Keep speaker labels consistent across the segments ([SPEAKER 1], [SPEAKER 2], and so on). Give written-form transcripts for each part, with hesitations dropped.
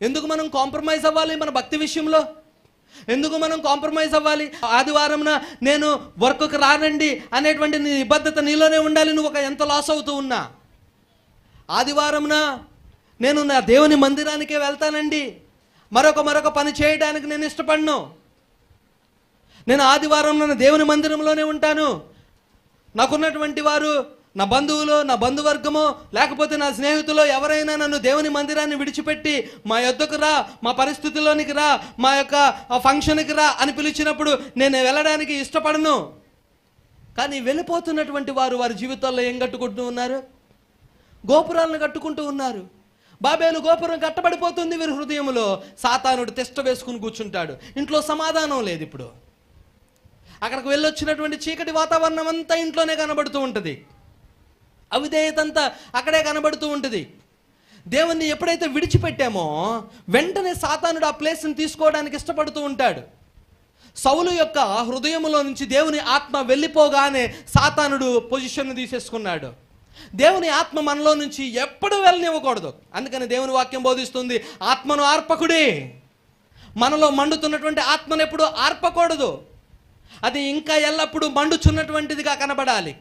[SPEAKER 1] ఎందుకు మనం కాంప్రమైజ్ అవ్వాలి మన భక్తి విషయంలో? ఎందుకు మనం కాంప్రమైజ్ అవ్వాలి? ఆదివారంన నేను వర్క్కి రానండి అనేటువంటి నిబద్ధత నీలోనే ఉండాలి. నువ్వు ఎంత లాస్ అవుతూ ఉన్నా, ఆదివారంన నేను నా దేవుని మందిరానికే వెళ్తానండి, మరొక పని చేయడానికి నేను ఇష్టపడను, నేను ఆదివారం నా దేవుని మందిరంలోనే ఉంటాను, నాకున్నటువంటి వారు నా బంధువులు, నా బంధువర్గము, లేకపోతే నా స్నేహితులు ఎవరైనా నన్ను దేవుని మందిరాన్ని విడిచిపెట్టి మా యొద్దకు రా, మా పరిస్థితుల్లోనికి రా, మా యొక్క ఫంక్షన్కి రా అని పిలిచినప్పుడు నేను వెళ్ళడానికి ఇష్టపడను. కానీ వెళ్ళిపోతున్నటువంటి వారు వారి జీవితాల్లో ఏం కట్టుకుంటూ ఉన్నారు? గోపురాలను కట్టుకుంటూ ఉన్నారు. బాబేలు గోపురం కట్టబడిపోతుంది వీరి హృదయంలో. సాతానుడు తిష్ట వేసుకుని కూర్చుంటాడు. ఇంట్లో సమాధానం లేదు. ఇప్పుడు అక్కడికి వెళ్ళొచ్చినటువంటి చీకటి వాతావరణం అంతా ఇంట్లోనే కనబడుతూ ఉంటుంది. అవిధేయతంతా అక్కడే కనబడుతూ ఉంటుంది. దేవుణ్ణి ఎప్పుడైతే విడిచిపెట్టామో వెంటనే సాతానుడు ఆ ప్లేస్ని తీసుకోవడానికి ఇష్టపడుతూ ఉంటాడు. సౌలు యొక్క హృదయంలో నుంచి దేవుని ఆత్మ వెళ్ళిపోగానే సాతానుడు పొజిషన్ను తీసేసుకున్నాడు. దేవుని ఆత్మ మనలో నుంచి ఎప్పుడు వెళ్ళనివ్వకూడదు. అందుకని దేవుని వాక్యం బోధిస్తుంది, ఆత్మను ఆర్పకుడి. మనలో మండుతున్నటువంటి ఆత్మను ఎప్పుడు ఆర్పకూడదు. అది ఇంకా ఎల్లప్పుడూ మండుచున్నటువంటిదిగా కనబడాలి.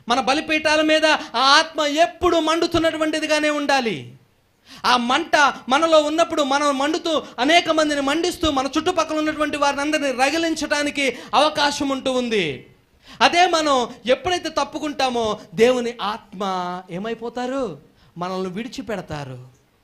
[SPEAKER 1] మన బలిపీఠాల మీద ఆ ఆత్మ ఎప్పుడు మండుతున్నటువంటిదిగానే ఉండాలి. ఆ మంట మనలో ఉన్నప్పుడు మనం మండుతూ అనేక మందిని మండిస్తూ మన చుట్టుపక్కల ఉన్నటువంటి వారిని అందరినీ రగిలించడానికి అవకాశం ఉంటూ ఉంది. అదే మనం ఎప్పుడైతే తప్పుకుంటామో దేవుని ఆత్మ ఏమైపోతారు? మనల్ని విడిచిపెడతారు.